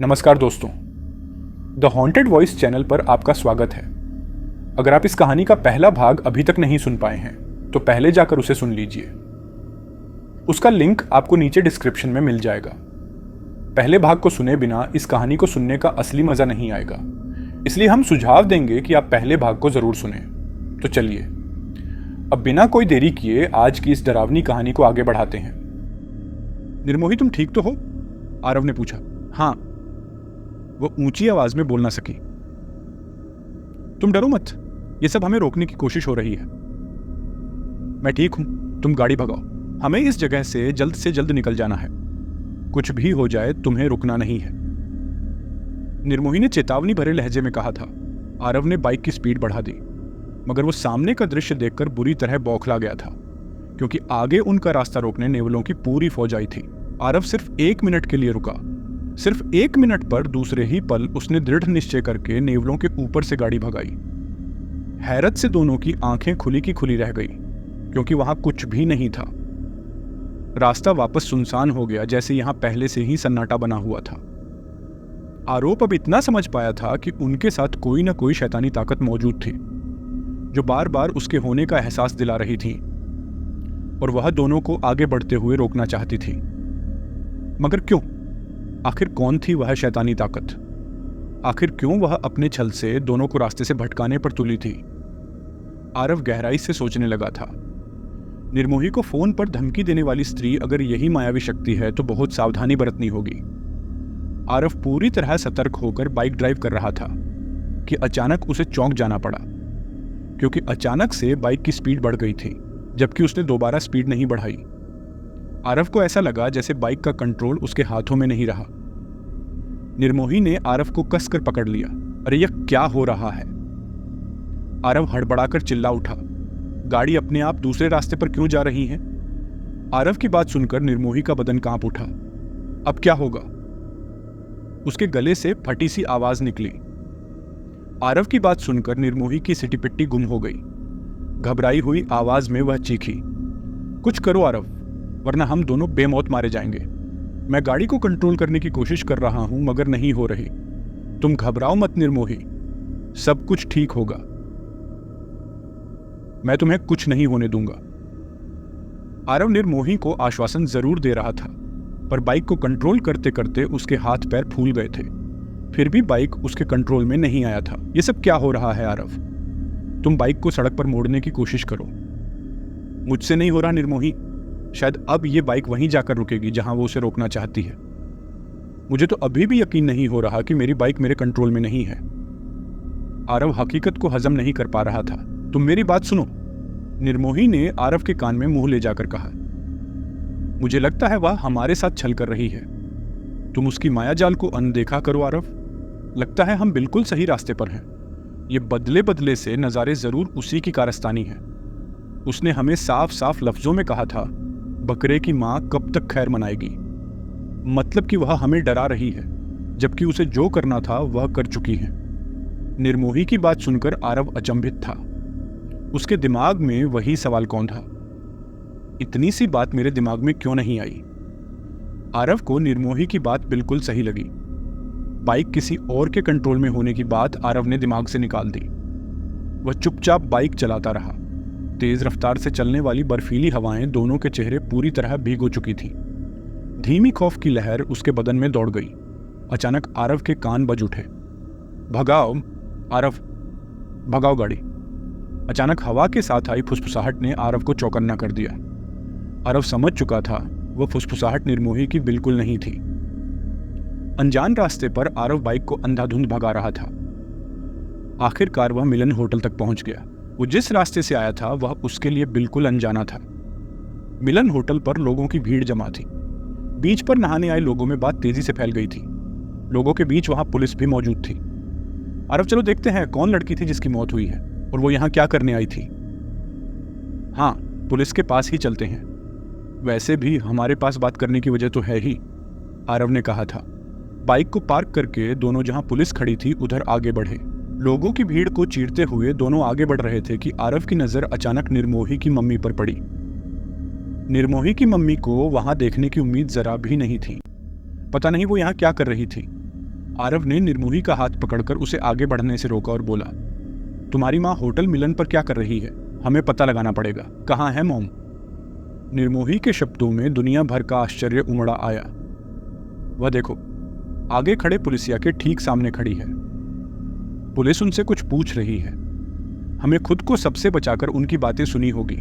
नमस्कार दोस्तों, the haunted voice channel पर आपका स्वागत है। अगर आप इस कहानी का पहला भाग अभी तक नहीं सुन पाए हैं तो पहले जाकर उसे सुन लीजिए। उसका लिंक आपको नीचे डिस्क्रिप्शन में मिल जाएगा। पहले भाग को सुने बिना इस कहानी को सुनने का असली मजा नहीं आएगा, इसलिए हम सुझाव देंगे कि आप पहले भाग को जरूर सुने। तो चलिए अब बिना कोई देरी किए आज की इस डरावनी कहानी को आगे बढ़ाते हैं। निर्मोही, तुम ठीक तो हो? आरव ने पूछा। हाँ, वो ऊंची आवाज में बोल ना सकी। तुम डरो मत, ये सब हमें रोकने की कोशिश हो रही है। मैं ठीक हूं, तुम गाड़ी भगाओ। हमें इस जगह से जल्द निकल जाना है। कुछ भी हो जाए तुम्हें रुकना नहीं है, निर्मोही ने चेतावनी भरे लहजे में कहा था। आरव ने बाइक की स्पीड बढ़ा दी, मगर वो सामने का दृश्य देखकर बुरी तरह बौखला गया था, क्योंकि आगे उनका रास्ता रोकने नेवलों की पूरी फौज आई थी। आरव सिर्फ 1 मिनट के लिए रुका। सिर्फ 1 मिनट पर दूसरे ही पल उसने दृढ़ निश्चय करके नेवलों के ऊपर से गाड़ी भगाई। हैरत से दोनों की आंखें खुली की खुली रह गई, क्योंकि वहां कुछ भी नहीं था। रास्ता वापस सुनसान हो गया, जैसे यहां पहले से ही सन्नाटा बना हुआ था। आरोप अब इतना समझ पाया था कि उनके साथ कोई ना कोई शैतानी ताकत मौजूद थी, जो बार बार उसके होने का एहसास दिला रही थी, और वह दोनों को आगे बढ़ते हुए रोकना चाहती थी। मगर क्यों? आखिर कौन थी वह शैतानी ताकत? आखिर क्यों वह अपने छल से दोनों को रास्ते से भटकाने पर तुली थी? आरव गहराई से सोचने लगा था। निर्मोही को फोन पर धमकी देने वाली स्त्री अगर यही मायावी शक्ति है तो बहुत सावधानी बरतनी होगी। आरव पूरी तरह सतर्क होकर बाइक ड्राइव कर रहा था कि अचानक उसे चौंक जाना पड़ा, क्योंकि अचानक से बाइक की स्पीड बढ़ गई थी, जबकि उसने दोबारा स्पीड नहीं बढ़ाई। आरव को ऐसा लगा जैसे बाइक का कंट्रोल उसके हाथों में नहीं रहा। निर्मोही ने आरव को कसकर पकड़ लिया। अरे यह क्या हो रहा है? आरव हड़बड़ाकर चिल्ला उठा। गाड़ी अपने आप दूसरे रास्ते पर क्यों जा रही है? आरव की बात सुनकर निर्मोही का बदन कांप उठा। अब क्या होगा? उसके गले से फटी सी आवाज निकली। आरव की बात सुनकर निर्मोही की सिटीपिट्टी गुम हो गई। घबराई हुई आवाज में वह चीखी, कुछ करो आरव, वरना हम दोनों बेमौत मारे जाएंगे। मैं गाड़ी को कंट्रोल करने की कोशिश कर रहा हूं, मगर नहीं हो रही। तुम घबराओ मत निर्मोही, सब कुछ ठीक होगा। मैं तुम्हें कुछ नहीं होने दूंगा। आरव निर्मोही को आश्वासन जरूर दे रहा था, पर बाइक को कंट्रोल करते करते उसके हाथ पैर फूल गए थे। फिर भी बाइक उसके कंट्रोल में नहीं आया था। यह सब क्या हो रहा है आरव? तुम बाइक को सड़क पर मोड़ने की कोशिश करो। मुझसे नहीं हो रहा निर्मोही। शायद अब ये बाइक वहीं जाकर रुकेगी जहां वो उसे रोकना चाहती है। मुझे तो अभी भी यकीन नहीं हो रहा कि मेरी बाइक मेरे कंट्रोल में नहीं है। आरव हकीकत को हजम नहीं कर पा रहा था। तुम मेरी बात सुनो, निर्मोही ने आरव के कान में मुंह ले जाकर कहा। मुझे लगता है वह हमारे साथ छल कर रही है। तुम उसकी मायाजाल को अनदेखा करो आरव। लगता है हम बिल्कुल सही रास्ते पर हैं। ये बदले बदले से नज़ारे जरूर उसी की कारस्तानी है। उसने हमें साफ साफ लफ्जों में कहा था, बकरे की मां कब तक खैर मनाएगी। मतलब कि वह हमें डरा रही है, जबकि उसे जो करना था वह कर चुकी है। निर्मोही की बात सुनकर आरव अचंभित था। उसके दिमाग में वही सवाल कौन था? इतनी सी बात मेरे दिमाग में क्यों नहीं आई? आरव को निर्मोही की बात बिल्कुल सही लगी। बाइक किसी और के कंट्रोल में होने की बात आरव ने दिमाग से निकाल दी। वह चुपचाप बाइक चलाता रहा। तेज रफ्तार से चलने वाली बर्फीली हवाएं दोनों के चेहरे पूरी तरह भीगो चुकी थीं। धीमी खौफ की लहर उसके बदन में दौड़ गई। अचानक आरव के कान बज उठे। भगाओ आरव, भगाओ गाड़ी। अचानक हवा के साथ आई फुसफुसाहट ने आरव को चौकन्ना कर दिया। आरव समझ चुका था वह फुसफुसाहट निर्मोही की बिल्कुल नहीं थी। अनजान रास्ते पर आरव बाइक को अंधाधुंध भगा रहा था। आखिरकार वह मिलन होटल तक पहुंच गया। वो जिस रास्ते से आया था वह उसके लिए बिल्कुल अनजाना था। मिलन होटल पर लोगों की भीड़ जमा थी। बीच पर नहाने आए लोगों में बात तेजी से फैल गई थी। लोगों के बीच वहां पुलिस भी मौजूद थी। आरव, चलो देखते हैं कौन लड़की थी जिसकी मौत हुई है और वो यहां क्या करने आई थी। हाँ, पुलिस के पास ही चलते हैं। वैसे भी हमारे पास बात करने की वजह तो है ही, आरव ने कहा था। बाइक को पार्क करके दोनों जहां पुलिस खड़ी थी उधर आगे बढ़े। लोगों की भीड़ को चीरते हुए दोनों आगे बढ़ रहे थे कि आरव की नजर अचानक निर्मोही की मम्मी पर पड़ी। निर्मोही की मम्मी को वहां देखने की उम्मीद जरा भी नहीं थी। पता नहीं वो यहाँ क्या कर रही थी। आरव ने निर्मोही का हाथ पकड़कर उसे आगे बढ़ने से रोका और बोला, तुम्हारी माँ होटल मिलन पर क्या कर रही है? हमें पता लगाना पड़ेगा। कहाँ है मॉम? निर्मोही के शब्दों में दुनिया भर का आश्चर्य उमड़ा आया। वह देखो, आगे खड़े पुलिसिया के ठीक सामने खड़ी है। पुलिस उनसे कुछ पूछ रही है। हमें खुद को सबसे बचाकर उनकी बातें सुनी होगी।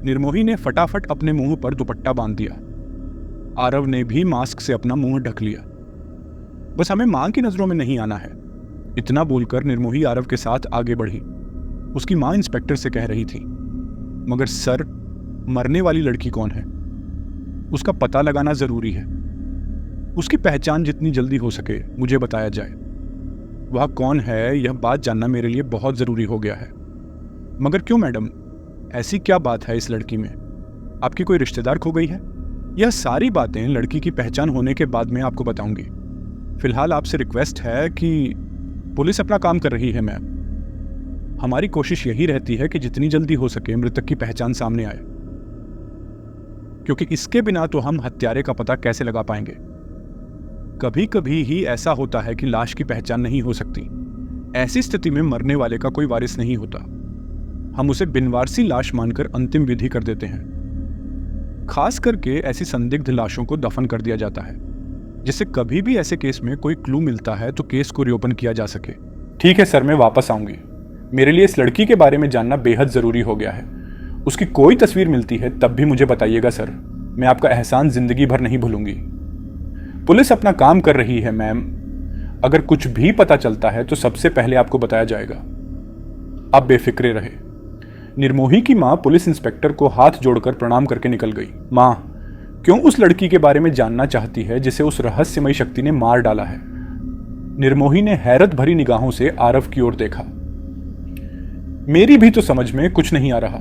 निर्मोही ने फटाफट अपने मुंह पर दुपट्टा बांध दिया। आरव ने भी मास्क से अपना मुंह ढक लिया। बस हमें मां की नजरों में नहीं आना है। इतना बोलकर निर्मोही आरव के साथ आगे बढ़ी। उसकी मां इंस्पेक्टर से कह रही थी, मगर सर, मरने वाली लड़की कौन है? उसका पता लगाना जरूरी है। उसकी पहचान जितनी जल्दी हो सके मुझे बताया जाए। वह कौन है, यह बात जानना मेरे लिए बहुत जरूरी हो गया है। मगर क्यों मैडम? ऐसी क्या बात है इस लड़की में? आपकी कोई रिश्तेदार खो गई है? यह सारी बातें लड़की की पहचान होने के बाद में आपको बताऊंगी। फिलहाल आपसे रिक्वेस्ट है कि पुलिस अपना काम कर रही है मैम। हमारी कोशिश यही रहती है कि जितनी जल्दी हो सके मृतक की पहचान सामने आए, क्योंकि इसके बिना तो हम हत्यारे का पता कैसे लगा पाएंगे। कभी कभी ही ऐसा होता है कि लाश की पहचान नहीं हो सकती। ऐसी स्थिति में मरने वाले का कोई वारिस नहीं होता। हम उसे बिनवारसी लाश मानकर अंतिम विधि कर देते हैं। खास करके ऐसी संदिग्ध लाशों को दफन कर दिया जाता है, जिससे कभी भी ऐसे केस में कोई क्लू मिलता है तो केस को रिओपन किया जा सके। ठीक है सर, मैं वापस आऊंगी। मेरे लिए इस लड़की के बारे में जानना बेहद जरूरी हो गया है। उसकी कोई तस्वीर मिलती है तब भी मुझे बताइएगा सर। मैं आपका एहसान जिंदगी भर नहीं भूलूंगी। पुलिस अपना काम कर रही है मैम। अगर कुछ भी पता चलता है तो सबसे पहले आपको बताया जाएगा। आप बेफिक्रे रहे। निर्मोही की मां पुलिस इंस्पेक्टर को हाथ जोड़कर प्रणाम करके निकल गई। मां, क्यों उस लड़की के बारे में जानना चाहती है जिसे उस रहस्यमयी शक्ति ने मार डाला है? निर्मोही ने हैरत भरी निगाहों से आरव की ओर देखा। मेरी भी तो समझ में कुछ नहीं आ रहा।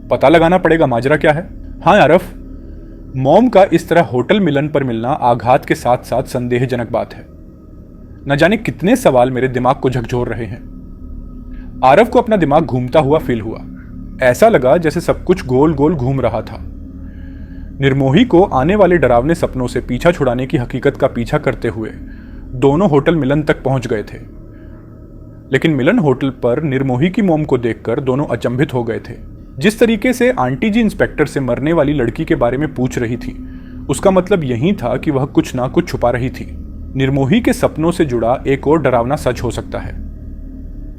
पता लगाना पड़ेगा माजरा क्या है। हाँ आरव, मॉम का इस तरह होटल मिलन पर मिलना आघात के साथ साथ संदेहजनक बात है। न जाने कितने सवाल मेरे दिमाग को झकझोर रहे हैं। आरव को अपना दिमाग घूमता हुआ फील हुआ। ऐसा लगा जैसे सब कुछ गोल गोल घूम रहा था। निर्मोही को आने वाले डरावने सपनों से पीछा छुड़ाने की हकीकत का पीछा करते हुए दोनों होटल मिलन तक पहुंच गए थे। लेकिन मिलन होटल पर निर्मोही की मॉम को देखकर दोनों अचंभित हो गए थे। जिस तरीके से आंटी जी इंस्पेक्टर से मरने वाली लड़की के बारे में पूछ रही थी, उसका मतलब यही था कि वह कुछ ना कुछ छुपा रही थी। निर्मोही के सपनों से जुड़ा एक और डरावना सच हो सकता है।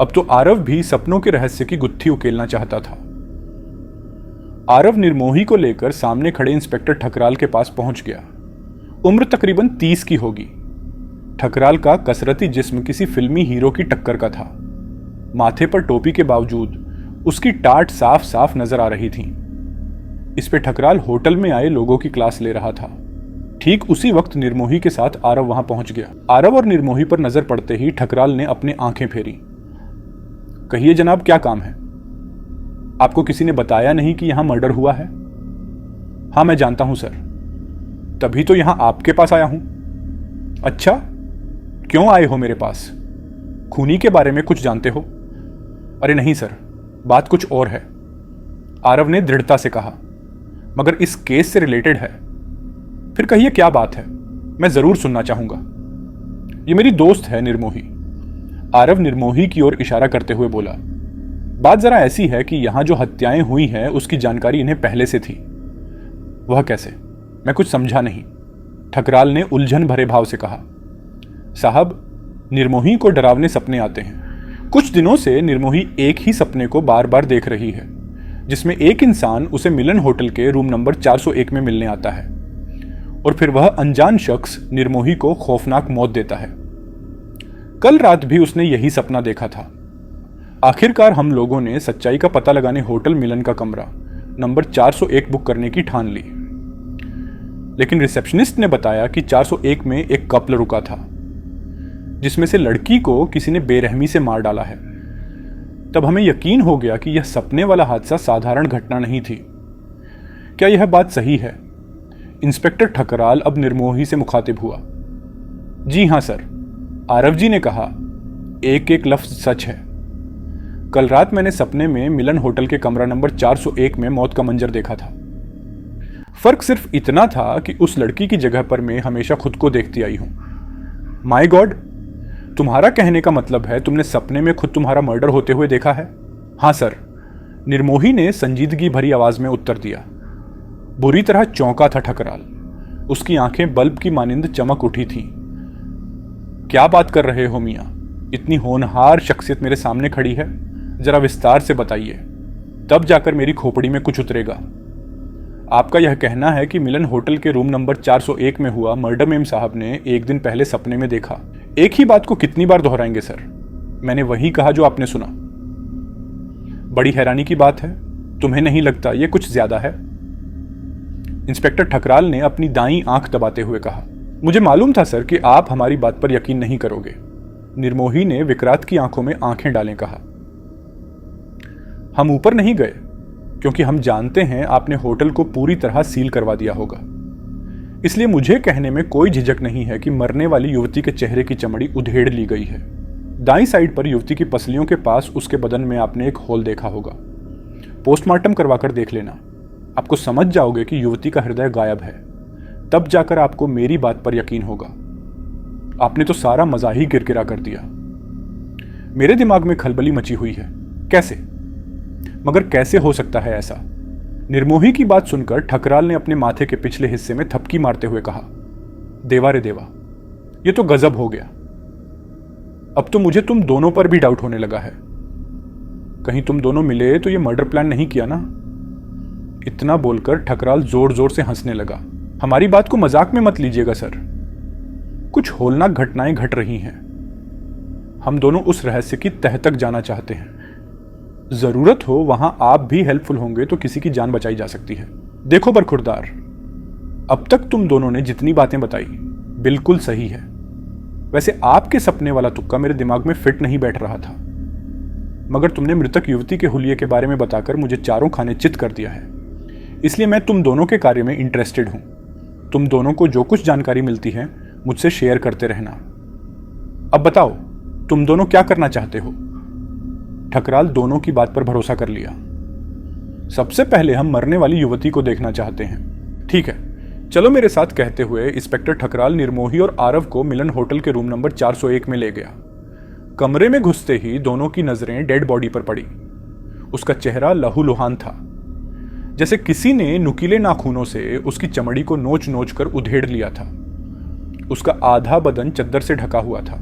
अब तो आरव भी सपनों के रहस्य की गुत्थी उकेलना चाहता था। आरव निर्मोही को लेकर सामने खड़े इंस्पेक्टर ठकराल के पास पहुंच गया। उम्र तकरीबन 30 की होगी। ठकराल का कसरती जिस्म किसी फिल्मी हीरो की टक्कर का था। माथे पर टोपी के बावजूद उसकी टाट साफ साफ नजर आ रही थी। इस पे ठकराल होटल में आए लोगों की क्लास ले रहा था। ठीक उसी वक्त निर्मोही के साथ आरव वहां पहुंच गया। आरव और निर्मोही पर नजर पड़ते ही ठकराल ने अपनी आंखें फेरी। कहिए जनाब, क्या काम है? आपको किसी ने बताया नहीं कि यहां मर्डर हुआ है? हाँ मैं जानता हूं सर, तभी तो यहां आपके पास आया हूं। अच्छा, क्यों आए हो मेरे पास? खूनी के बारे में कुछ जानते हो? अरे नहीं सर, बात कुछ और है, आरव ने दृढ़ता से कहा। मगर इस केस से रिलेटेड है। फिर कहिए क्या बात है, मैं जरूर सुनना चाहूंगा। ये मेरी दोस्त है निर्मोही। आरव निर्मोही की ओर इशारा करते हुए बोला। बात जरा ऐसी है कि यहां जो हत्याएं हुई हैं उसकी जानकारी इन्हें पहले से थी। वह कैसे? मैं कुछ समझा नहीं। ठकराल ने उलझन भरे भाव से कहा। साहब, निर्मोही को डरावने सपने आते हैं। कुछ दिनों से निर्मोही एक ही सपने को बार बार देख रही है, जिसमें एक इंसान उसे मिलन होटल के रूम नंबर 401 में मिलने आता है और फिर वह अनजान शख्स निर्मोही को खौफनाक मौत देता है। कल रात भी उसने यही सपना देखा था। आखिरकार हम लोगों ने सच्चाई का पता लगाने होटल मिलन का कमरा नंबर 401 बुक करने की ठान ली। लेकिन रिसेप्शनिस्ट ने बताया कि 401 में एक कपल रुका था, जिसमें से लड़की को किसी ने बेरहमी से मार डाला है। तब हमें यकीन हो गया कि यह सपने वाला हादसा साधारण घटना नहीं थी। क्या यह बात सही है? इंस्पेक्टर ठकराल अब निर्मोही से मुखातिब हुआ। जी हां सर, आरव जी ने कहा। एक एक लफ्ज सच है। कल रात मैंने सपने में मिलन होटल के कमरा नंबर 401 में मौत का मंजर देखा था। फर्क सिर्फ इतना था कि उस लड़की की जगह पर मैं हमेशा खुद को देखती आई हूं। माय गॉड, तुम्हारा कहने का मतलब है तुमने सपने में खुद तुम्हारा मर्डर होते हुए देखा है? हाँ सर, निर्मोही ने संजीदगी भरी आवाज में उत्तर दिया। बुरी तरह चौंका था ठकराल। उसकी आंखें बल्ब की मानिंद चमक उठी थीं। क्या बात कर रहे हो मियाँ? इतनी होनहार शख्सियत मेरे सामने खड़ी है, जरा विस्तार से बताइए, तब जाकर मेरी खोपड़ी में कुछ उतरेगा। आपका यह कहना है कि मिलन होटल के रूम नंबर 401 में हुआ मर्डर मेम साहब ने एक दिन पहले सपने में देखा। एक ही बात को कितनी बार दोहराएंगे सर? मैंने वही कहा जो आपने सुना। बड़ी हैरानी की बात है, तुम्हें नहीं लगता ये कुछ ज्यादा है? इंस्पेक्टर ठकराल ने अपनी दाईं आंख दबाते हुए कहा। मुझे मालूम था सर कि आप हमारी बात पर यकीन नहीं करोगे, निर्मोही ने विकरात की आंखों में आंखें डालें कहा। हम ऊपर नहीं गए क्योंकि हम जानते हैं आपने होटल को पूरी तरह सील करवा दिया होगा। इसलिए मुझे कहने में कोई झिझक नहीं है कि मरने वाली युवती के चेहरे की चमड़ी उधेड़ ली गई है। दाईं साइड पर युवती की पसलियों के पास उसके बदन में आपने एक होल देखा होगा। पोस्टमार्टम करवाकर देख लेना, आपको समझ जाओगे कि युवती का हृदय गायब है। तब जाकर आपको मेरी बात पर यकीन होगा। आपने तो सारा मजा ही गिरगिरा कर दिया। मेरे दिमाग में खलबली मची हुई है। कैसे? मगर कैसे हो सकता है ऐसा? निर्मोही की बात सुनकर ठकराल ने अपने माथे के पिछले हिस्से में थपकी मारते हुए कहा, देवा रे देवा, ये तो गजब हो गया। अब तो मुझे तुम दोनों पर भी डाउट होने लगा है। कहीं तुम दोनों मिले तो ये मर्डर प्लान नहीं किया ना? इतना बोलकर ठकराल जोर जोर से हंसने लगा। हमारी बात को मजाक में मत लीजिएगा सर, कुछ होलनाक घटनाएं घट रही हैं। हम दोनों उस रहस्य की तह तक जाना चाहते हैं। जरूरत हो वहां आप भी हेल्पफुल होंगे तो किसी की जान बचाई जा सकती है। देखो बरखुरदार, अब तक तुम दोनों ने जितनी बातें बताई बिल्कुल सही है। वैसे आपके सपने वाला तुक्का मेरे दिमाग में फिट नहीं बैठ रहा था, मगर तुमने मृतक युवती के हुलिये के बारे में बताकर मुझे चारों खाने चित कर दिया है। इसलिए मैं तुम दोनों के कार्य में इंटरेस्टेड हूं। तुम दोनों को जो कुछ जानकारी मिलती है मुझसे शेयर करते रहना। अब बताओ, तुम दोनों क्या करना चाहते हो? ठकराल दोनों की बात पर भरोसा कर लिया। सबसे पहले हम मरने वाली युवती को देखना चाहते हैं। ठीक है, चलो मेरे साथ, कहते हुए इंस्पेक्टर ठकराल निर्मोही और आरव को मिलन होटल के रूम नंबर 401 में ले गया। कमरे में घुसते ही दोनों की नजरें डेड बॉडी पर पड़ी। उसका चेहरा लहूलुहान था, जैसे किसी ने नुकीले नाखूनों से उसकी चमड़ी को नोच नोच कर उधेड़ लिया था। उसका आधा बदन चद्दर से ढका हुआ था।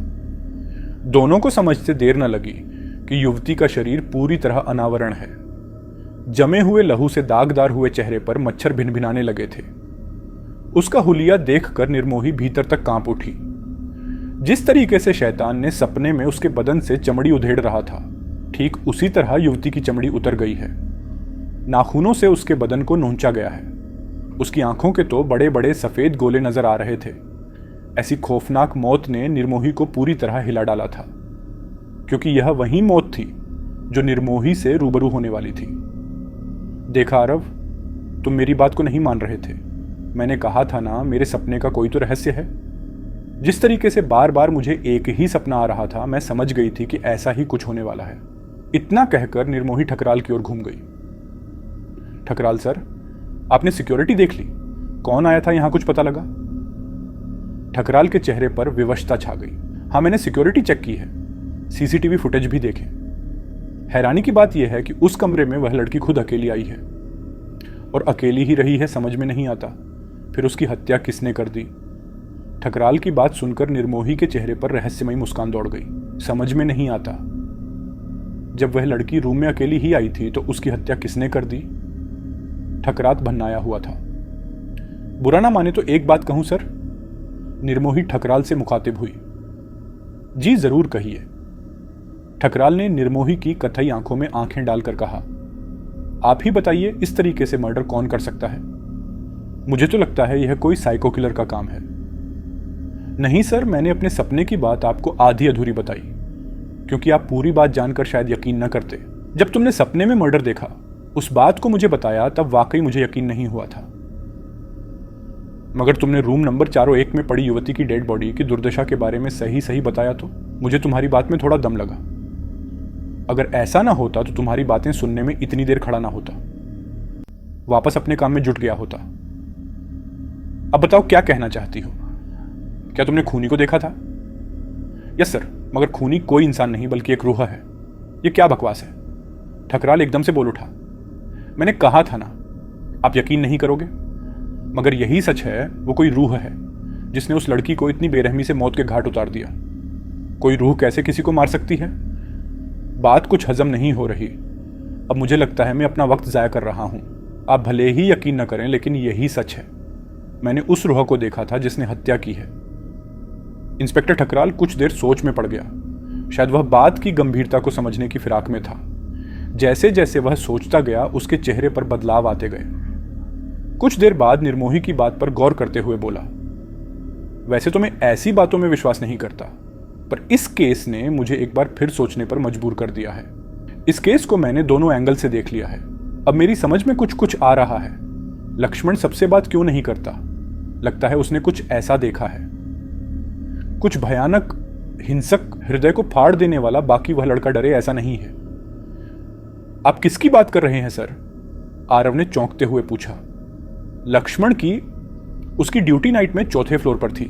दोनों को समझते देर न लगी कि युवती का शरीर पूरी तरह अनावरण है। जमे हुए लहू से दागदार हुए चेहरे पर मच्छर भिनभिनाने लगे थे। उसका हुलिया देखकर निर्मोही भीतर तक कांप उठी। जिस तरीके से शैतान ने सपने में उसके बदन से चमड़ी उधेड़ रहा था, ठीक उसी तरह युवती की चमड़ी उतर गई है। नाखूनों से उसके बदन को नोचा गया है। उसकी आंखों के तो बड़े बड़े सफेद गोले नजर आ रहे थे। ऐसी खौफनाक मौत ने निर्मोही को पूरी तरह हिला डाला था, क्योंकि यह वही मौत थी जो निर्मोही से रूबरू होने वाली थी। देखा आरव, तुम मेरी बात को नहीं मान रहे थे। मैंने कहा था ना, मेरे सपने का कोई तो रहस्य है। जिस तरीके से बार बार मुझे एक ही सपना आ रहा था, मैं समझ गई थी कि ऐसा ही कुछ होने वाला है। इतना कहकर निर्मोही ठकराल की ओर घूम गई। ठकराल सर, आपने सिक्योरिटी देख ली? कौन आया था, यहां कुछ पता लगा? ठकराल के चेहरे पर विवशता छा गई। हाँ, मैंने सिक्योरिटी चेक की है, सीसीटीवी फुटेज भी देखे। हैरानी की बात यह है कि उस कमरे में वह लड़की खुद अकेली आई है, और अकेली ही रही है, समझ में नहीं आता। फिर उसकी हत्या किसने कर दी? ठकराल की बात सुनकर निर्मोही के चेहरे पर रहस्यमयी मुस्कान दौड़ गई। समझ में नहीं आता। जब वह लड़की रूम में अकेली ही आई थी तो उसकी हत्या किसने कर दी? ठकरात भन्नाया हुआ था। बुरा ना माने तो एक बात कहूं सर? निर्मोही ठकराल से मुखातिब हुई। जी जरूर कहिए। ठकराल ने निर्मोही की कथई आंखों में आंखें डालकर कहा, आप ही बताइए, इस तरीके से मर्डर कौन कर सकता है? मुझे तो लगता है यह कोई साइको किलर का काम है। नहीं सर, मैंने अपने सपने की बात आपको आधी अधूरी बताई, क्योंकि आप पूरी बात जानकर शायद यकीन न करते। जब तुमने सपने में मर्डर देखा, उस बात को मुझे बताया, तब वाकई मुझे यकीन नहीं हुआ था। मगर तुमने रूम नंबर 401 में पड़ी युवती की डेड बॉडी की दुर्दशा के बारे में सही सही बताया तो मुझे तुम्हारी बात में थोड़ा दम लगा। अगर ऐसा ना होता तो तुम्हारी बातें सुनने में इतनी देर खड़ा ना होता, वापस अपने काम में जुट गया होता। अब बताओ, क्या कहना चाहती हो? क्या तुमने खूनी को देखा था? यस सर, मगर खूनी कोई इंसान नहीं बल्कि एक रूह है। ये क्या बकवास है? ठकराल एकदम से बोल उठा। मैंने कहा था ना, आप यकीन नहीं करोगे, मगर यही सच है। वो कोई रूह है जिसने उस लड़की को इतनी बेरहमी से मौत के घाट उतार दिया। कोई रूह कैसे किसी को मार सकती है? बात कुछ हजम नहीं हो रही। अब मुझे लगता है मैं अपना वक्त ज़ाया कर रहा हूं। आप भले ही यकीन न करें, लेकिन यही सच है। मैंने उस रूह को देखा था जिसने हत्या की है। इंस्पेक्टर ठकराल कुछ देर सोच में पड़ गया। शायद वह बात की गंभीरता को समझने की फिराक में था। जैसे जैसे वह सोचता गया, उसके चेहरे पर बदलाव आते गए। कुछ देर बाद निर्मोही की बात पर गौर करते हुए बोला, वैसे तो मैं ऐसी बातों में विश्वास नहीं करता, पर इस केस ने मुझे एक बार फिर सोचने पर मजबूर कर दिया है। इस केस को मैंने दोनों एंगल से देख लिया है। अब मेरी समझ में कुछ कुछ आ रहा है। लक्ष्मण सबसे बात क्यों नहीं करता? लगता है उसने कुछ ऐसा देखा है, कुछ भयानक, हिंसक, हृदय को फाड़ देने वाला। बाकी वह लड़का डरे ऐसा नहीं है। आप किसकी बात कर रहे हैं सर? आरव ने चौंकते हुए पूछा। लक्ष्मण की। उसकी ड्यूटी नाइट में चौथे फ्लोर पर थी।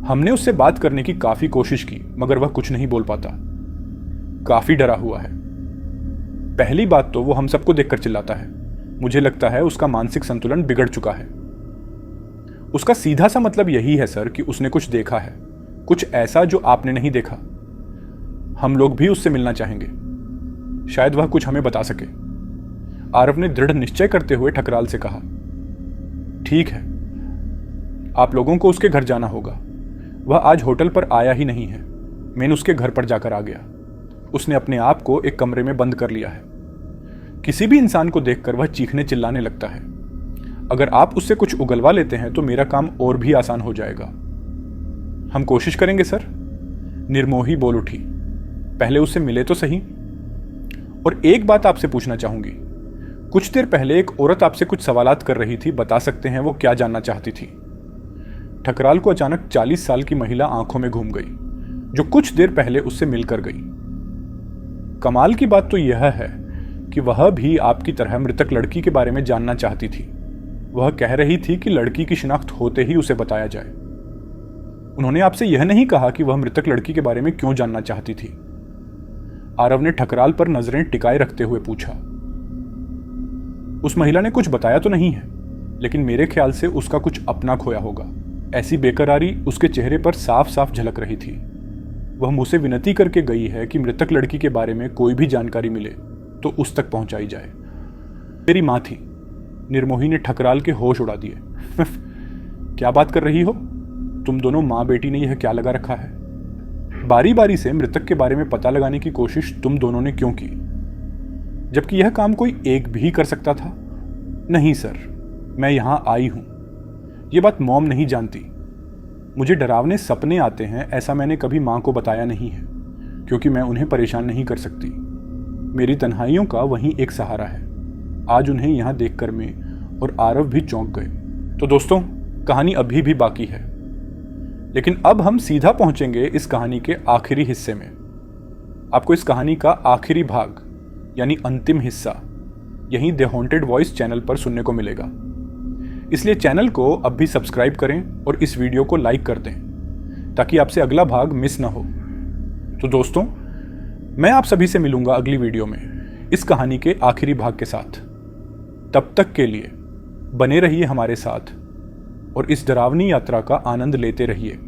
हमने उससे बात करने की काफी कोशिश की, मगर वह कुछ नहीं बोल पाता। काफी डरा हुआ है। पहली बात तो वो हम सबको देखकर चिल्लाता है। मुझे लगता है उसका मानसिक संतुलन बिगड़ चुका है। उसका सीधा सा मतलब यही है सर कि उसने कुछ देखा है, कुछ ऐसा जो आपने नहीं देखा। हम लोग भी उससे मिलना चाहेंगे। शायद वह कुछ हमें बता सके। आरव ने दृढ़ निश्चय करते हुए ठकराल से कहा, ठीक है, आप लोगों को उसके घर जाना होगा। वह आज होटल पर आया ही नहीं है। मैंने उसके घर पर जाकर आ गया। उसने अपने आप को एक कमरे में बंद कर लिया है। किसी भी इंसान को देखकर वह चीखने चिल्लाने लगता है। अगर आप उससे कुछ उगलवा लेते हैं तो मेरा काम और भी आसान हो जाएगा। हम कोशिश करेंगे सर। निर्मोही बोल उठी। पहले उससे मिले तो सही। और एक बात आपसे पूछना चाहूंगी। कुछ देर पहले एक औरत आपसे कुछ सवालात कर रही थी, बता सकते हैं वो क्या जानना चाहती थी? ठकराल को अचानक 40 साल की महिला आंखों में घूम गई, जो कुछ देर पहले उससे मिलकर गई। कमाल की बात तो यह है कि वह भी आपकी तरह मृतक लड़की के बारे में जानना चाहती थी। वह कह रही थी कि लड़की की शिनाख्त होते ही उसे बताया जाए। उन्होंने आपसे यह नहीं कहा कि वह मृतक लड़की के बारे में क्यों जानना चाहती थी? आरव ने ठकराल पर नजरें टिकाए रखते हुए पूछा। उस महिला ने कुछ बताया तो नहीं है, लेकिन मेरे ख्याल से उसका कुछ अपना खोया होगा। ऐसी बेकरारी उसके चेहरे पर साफ साफ झलक रही थी। वह मुझसे विनती करके गई है कि मृतक लड़की के बारे में कोई भी जानकारी मिले तो उस तक पहुंचाई जाए। मेरी मां थी। निर्मोही ने ठकराल के होश उड़ा दिए। क्या बात कर रही हो? तुम दोनों मां बेटी ने यह क्या लगा रखा है? बारी बारी से मृतक के बारे में पता लगाने की कोशिश तुम दोनों ने क्यों की, जबकि यह काम कोई एक भी कर सकता था? नहीं सर, मैं यहां आई हूं। यह बात मॉम नहीं जानती। मुझे डरावने सपने आते हैं, ऐसा मैंने कभी मां को बताया नहीं है, क्योंकि मैं उन्हें परेशान नहीं कर सकती। मेरी तन्हाइयों का वही एक सहारा है। आज उन्हें यहां देखकर मैं और आरव भी चौंक गए। तो दोस्तों, कहानी अभी भी बाकी है, लेकिन अब हम सीधा पहुंचेंगे इस कहानी के आखिरी हिस्से में। आपको इस कहानी का आखिरी भाग यानी अंतिम हिस्सा यहीं द हॉन्टेड वॉइस चैनल पर सुनने को मिलेगा। इसलिए चैनल को अब भी सब्सक्राइब करें और इस वीडियो को लाइक कर दें, ताकि आपसे अगला भाग मिस ना हो। तो दोस्तों, मैं आप सभी से मिलूंगा अगली वीडियो में इस कहानी के आखिरी भाग के साथ। तब तक के लिए बने रहिए हमारे साथ और इस डरावनी यात्रा का आनंद लेते रहिए।